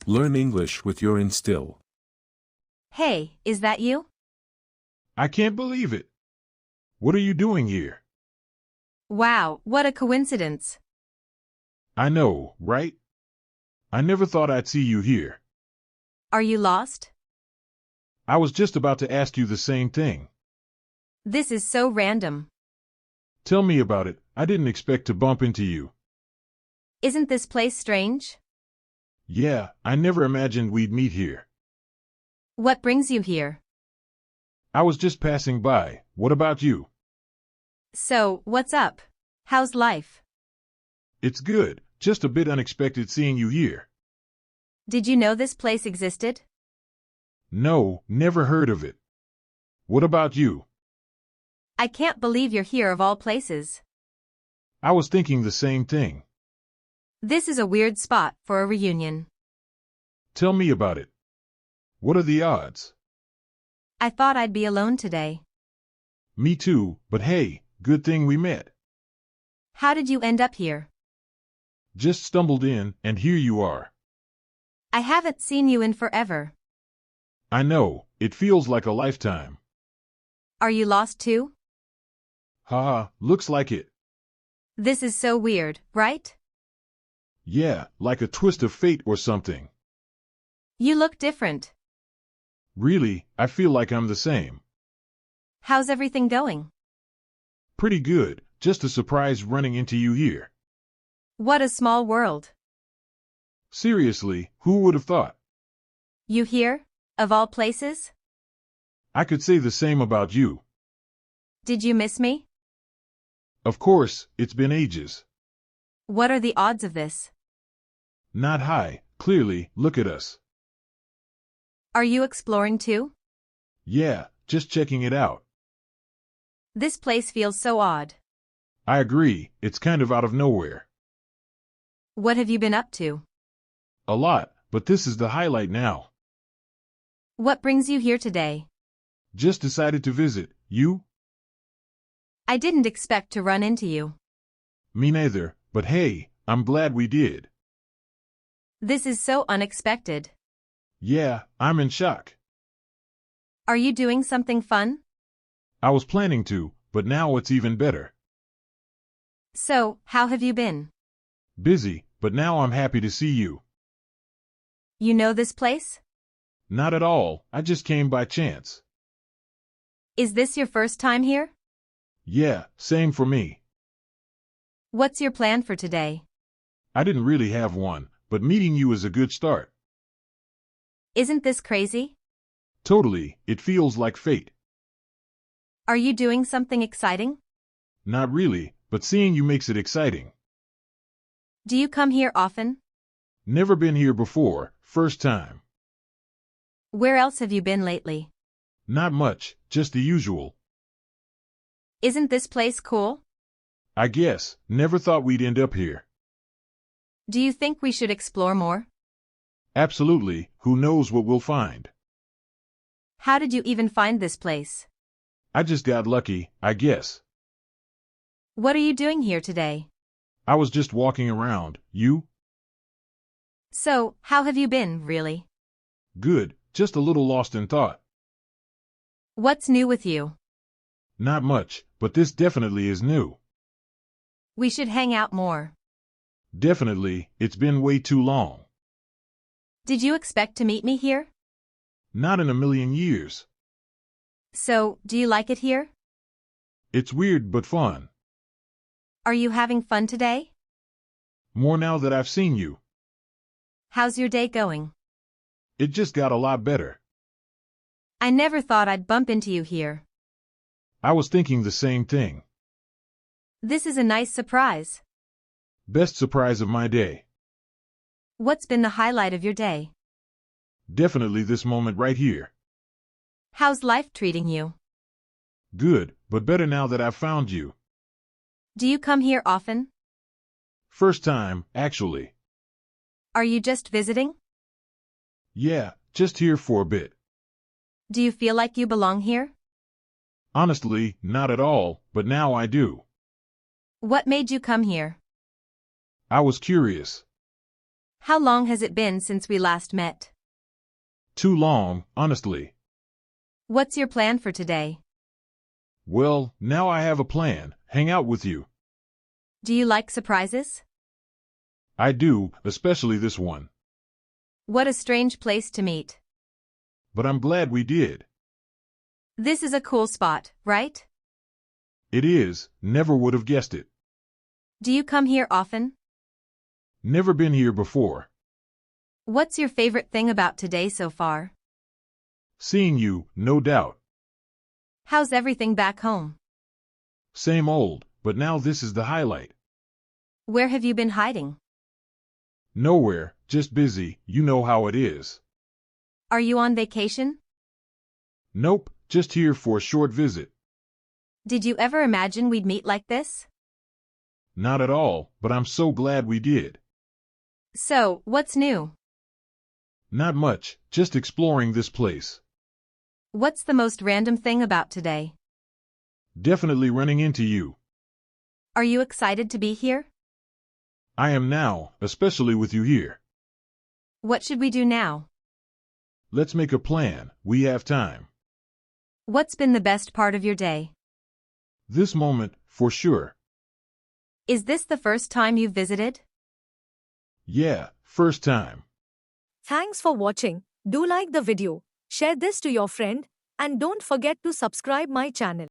Learn English with YourInstill. Hey, is that you? I can't believe it. What are you doing here? Wow, what a coincidence. I know, right? I never thought I'd see you here. Are you lost? I was just about to ask you the same thing. This is so random. Tell me about it. I didn't expect to bump into you. Isn't this place strange? Yeah, I never imagined we'd meet here. What brings you here? I was just passing by. What about you? So, what's up? How's life? It's good. Just a bit unexpected seeing you here. Did you know this place existed? No, never heard of it. What about you? I can't believe you're here of all places. I was thinking the same thing. This is a weird spot for a reunion. Tell me about it. What are the odds? I thought I'd be alone today. Me too, but hey, good thing we met. How did you end up here? Just stumbled in, and here you are. I haven't seen you in forever. I know, it feels like a lifetime. Are you lost too? Haha, looks like it. This is so weird, right? Yeah, like a twist of fate or something. You look different. Really, I feel like I'm the same. How's everything going? Pretty good, just a surprise running into you here. What a small world. Seriously, who would have thought? You here? Of all places? I could say the same about you. Did you miss me? Of course, it's been ages. What are the odds of this? Not high, clearly, look at us. Are you exploring too? Yeah, just checking it out. This place feels so odd. I agree, it's kind of out of nowhere. What have you been up to? A lot, but this is the highlight now. What brings you here today? Just decided to visit. You? I didn't expect to run into you. Me neither, but hey, I'm glad we did. This is so unexpected. Yeah, I'm in shock. Are you doing something fun? I was planning to, but now it's even better. So, how have you been? Busy, but now I'm happy to see you. You know this place? Not at all, I just came by chance. Is this your first time here? Yeah, same for me. What's your plan for today? I didn't really have one, but meeting you is a good start. Isn't this crazy? Totally, it feels like fate. Are you doing something exciting? Not really, but seeing you makes it exciting. Do you come here often? Never been here before, first time. Where else have you been lately? Not much, just the usual. Isn't this place cool? I guess, never thought we'd end up here. Do you think we should explore more? Absolutely, who knows what we'll find. How did you even find this place? I just got lucky, I guess. What are you doing here today? I was just walking around, you? So, how have you been, really? Good, just a little lost in thought. What's new with you? Not much, but this definitely is new. We should hang out more. Definitely, it's been way too long. Did you expect to meet me here? Not in a million years. So, do you like it here? It's weird but fun. Are you having fun today? More now that I've seen you. How's your day going? It just got a lot better. I never thought I'd bump into you here. I was thinking the same thing. This is a nice surprise. Best surprise of my day. What's been the highlight of your day? Definitely this moment right here. How's life treating you? Good, but better now that I've found you. Do you come here often? First time, actually. Are you just visiting? Yeah, just here for a bit. Do you feel like you belong here? Honestly, not at all, but now I do. What made you come here? I was curious. How long has it been since we last met? Too long, honestly. What's your plan for today? Well, now I have a plan. Hang out with you. Do you like surprises? I do, especially this one. What a strange place to meet. But I'm glad we did. This is a cool spot, right? It is. Never would have guessed it. Do you come here often? Never been here before. What's your favorite thing about today so far? Seeing you, no doubt. How's everything back home? Same old, but now this is the highlight. Where have you been hiding? Nowhere, just busy, you know how it is. Are you on vacation? Nope, just here for a short visit. Did you ever imagine we'd meet like this? Not at all, but I'm so glad we did. So, what's new? Not much, just exploring this place. What's the most random thing about today? Definitely running into you. Are you excited to be here? I am now, especially with you here. What should we do now? Let's make a plan, we have time. What's been the best part of your day? This moment, for sure. Is this the first time you've visited? Yeah, first time. Thanks for watching. Do like the video, share this to your friend, and don't forget to subscribe my channel.